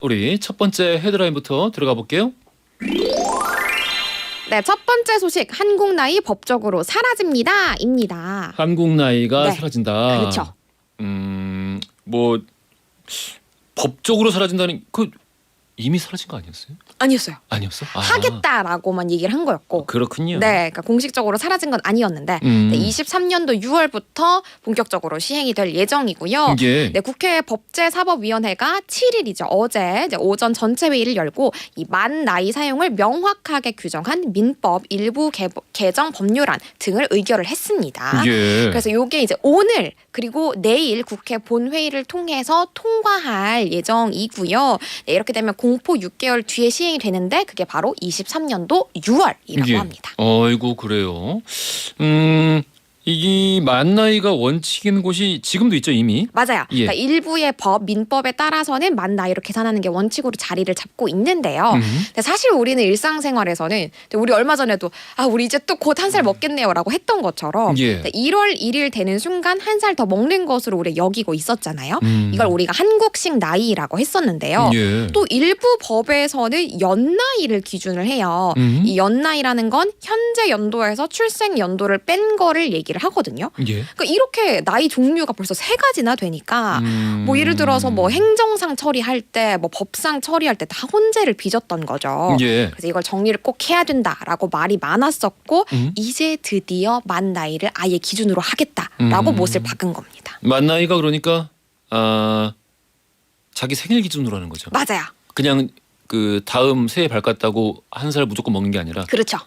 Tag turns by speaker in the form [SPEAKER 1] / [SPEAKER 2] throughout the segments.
[SPEAKER 1] 우리 첫 번째 헤드라인부터 들어가 볼게요.
[SPEAKER 2] 네, 첫 번째 소식 한국 나이 법적으로 사라집니다.입니다.
[SPEAKER 1] 한국 나이가
[SPEAKER 2] 네.
[SPEAKER 1] 사라진다.
[SPEAKER 2] 그렇죠.
[SPEAKER 1] 뭐 법적으로 사라진다는 그 이미 사라진 거 아니었어요?
[SPEAKER 2] 아니었어요.
[SPEAKER 1] 아니었어?
[SPEAKER 2] 하겠다라고만 얘기를 한 거였고.
[SPEAKER 1] 그렇군요.
[SPEAKER 2] 네, 그러니까 공식적으로 사라진 건 아니었는데 네, 23년도 6월부터 본격적으로 시행이 될 예정이고요.
[SPEAKER 1] 예.
[SPEAKER 2] 네, 국회 법제사법위원회가 7일이죠. 어제 이제 오전 전체 회의를 열고 이 만 나이 사용을 명확하게 규정한 민법 일부 개정 법률안 등을 의결을 했습니다.
[SPEAKER 1] 예.
[SPEAKER 2] 그래서 이게 이제 오늘 그리고 내일 국회 본회의를 통해서 통과할 예정이고요. 네, 이렇게 되면 공포 6개월 뒤에 시행이 되는데 그게 바로 23년도 6월이라고
[SPEAKER 1] 예.
[SPEAKER 2] 합니다.
[SPEAKER 1] 어이구 그래요. 이 만 나이가 원칙인 곳이 지금도 있죠 이미.
[SPEAKER 2] 맞아요.
[SPEAKER 1] 예.
[SPEAKER 2] 그러니까 일부의 민법에 따라서는 만 나이로 계산하는 게 원칙으로 자리를 잡고 있는데요. 근데 사실 우리는 일상생활에서는 우리 얼마 전에도 우리 이제 또 곧 한 살 먹겠네요라고 했던 것처럼
[SPEAKER 1] 예.
[SPEAKER 2] 1월 1일 되는 순간 한 살 더 먹는 것으로 우리 여기고 있었잖아요. 이걸 우리가 한국식 나이라고 했었는데요.
[SPEAKER 1] 예.
[SPEAKER 2] 또 일부 법에서는 연나이를 기준을 해요. 이 연나이라는 건 현재 연도에서 출생 연도를 뺀 거를 얘기를 하거든요.
[SPEAKER 1] 예.
[SPEAKER 2] 그러니까 이렇게 나이 종류가 벌써 3가지나 되니까 뭐 예를 들어서 뭐 행정상 처리할 때 뭐 법상 처리할 때 다 혼재를 빚었던 거죠.
[SPEAKER 1] 예.
[SPEAKER 2] 그래서 이걸 정리를 꼭 해야 된다라고 말이 많았었고 이제 드디어 만 나이를 아예 기준으로 하겠다라고 못을 박은 겁니다.
[SPEAKER 1] 만 나이가 그러니까 자기 생일 기준으로 하는 거죠.
[SPEAKER 2] 맞아요.
[SPEAKER 1] 그냥 그 다음 새해 밝았다고 한 살 무조건 먹는 게 아니라
[SPEAKER 2] 그렇죠.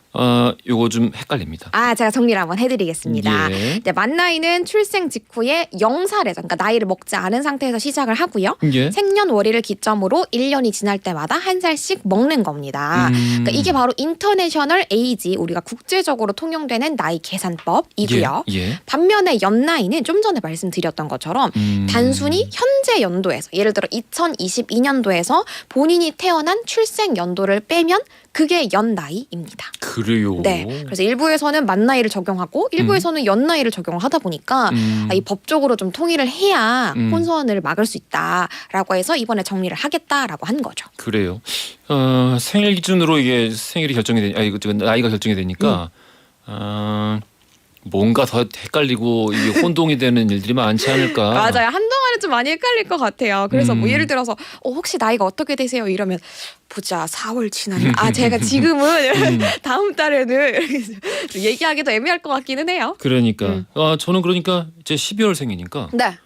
[SPEAKER 1] 요거 좀 헷갈립니다.
[SPEAKER 2] 제가 정리를 한번 해드리겠습니다.
[SPEAKER 1] 예.
[SPEAKER 2] 네, 만 나이는 출생 직후에 0살에서 그러니까 나이를 먹지 않은 상태에서 시작을 하고요.
[SPEAKER 1] 예.
[SPEAKER 2] 생년월일을 기점으로 1년이 지날 때마다 한 살씩 먹는 겁니다. 그러니까 이게 바로 인터내셔널 에이지 우리가 국제적으로 통용되는 나이 계산법이고요.
[SPEAKER 1] 예. 예.
[SPEAKER 2] 반면에 연나이는 좀 전에 말씀드렸던 것처럼 단순히 현재 연도에서 예를 들어 2022년도에서 본인이 태어난 출생 연도를 빼면 그게 연나이입니다.
[SPEAKER 1] 그래요.
[SPEAKER 2] 네, 그래서 일부에서는 만 나이를 적용하고 일부에서는 연 나이를 적용을 하다 보니까 이 법적으로 좀 통일을 해야 혼선을 막을 수 있다라고 해서 이번에 정리를 하겠다라고 한 거죠.
[SPEAKER 1] 그래요. 생일 기준으로 이게 생일이 결정이 나이가 결정이 되니까 뭔가 더 헷갈리고 이게 혼동이 되는 일들이 많지 않을까.
[SPEAKER 2] 맞아요. 한동안은 좀 많이 헷갈릴 것 같아요. 그래서 뭐 예를 들어서 혹시 나이가 어떻게 되세요? 이러면 보자 4월 지나면 제가 지금은 다음 달에는 얘기하기도 애매할 것 같기는 해요.
[SPEAKER 1] 그러니까 저는 그러니까 제 12월 생이니까
[SPEAKER 2] 네.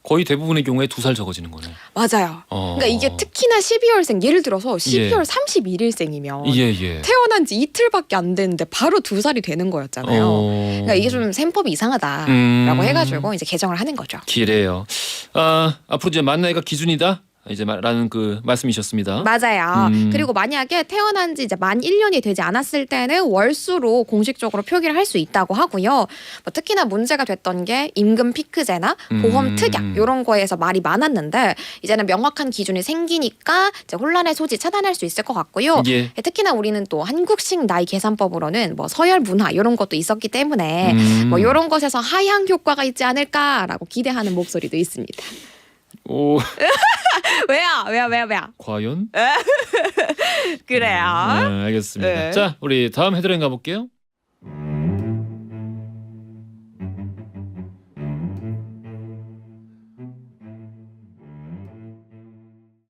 [SPEAKER 1] 거의 대부분의 경우에 2살 적어지는 거네.
[SPEAKER 2] 맞아요. 그러니까 이게 특히나 12월생 예를 들어서 12월 31일생이면
[SPEAKER 1] 예.
[SPEAKER 2] 태어난 지 이틀밖에 안 됐는데 바로 2살이 되는 거였잖아요. 그러니까 이게 좀 셈법이 이상하다라고 해가지고 이제 개정을 하는 거죠.
[SPEAKER 1] 기래요. 앞으로 이제 만 나이가 기준이다. 이제 라는 그 말씀이셨습니다.
[SPEAKER 2] 맞아요. 그리고 만약에 태어난 지 이제 만 1년이 되지 않았을 때는 월수로 공식적으로 표기를 할 수 있다고 하고요. 뭐 특히나 문제가 됐던 게 임금 피크제나 보험 특약 이런 거에서 말이 많았는데 이제는 명확한 기준이 생기니까 이제 혼란의 소지 차단할 수 있을 것 같고요.
[SPEAKER 1] 예.
[SPEAKER 2] 특히나 우리는 또 한국식 나이 계산법으로는 뭐 서열 문화 이런 것도 있었기 때문에 뭐 이런 것에서 하향 효과가 있지 않을까라고 기대하는 목소리도 있습니다.
[SPEAKER 1] 오.
[SPEAKER 2] 왜요?
[SPEAKER 1] 과연?
[SPEAKER 2] 그래요.
[SPEAKER 1] 알겠습니다.
[SPEAKER 2] 네.
[SPEAKER 1] 자, 우리 다음 헤드라인 가볼게요.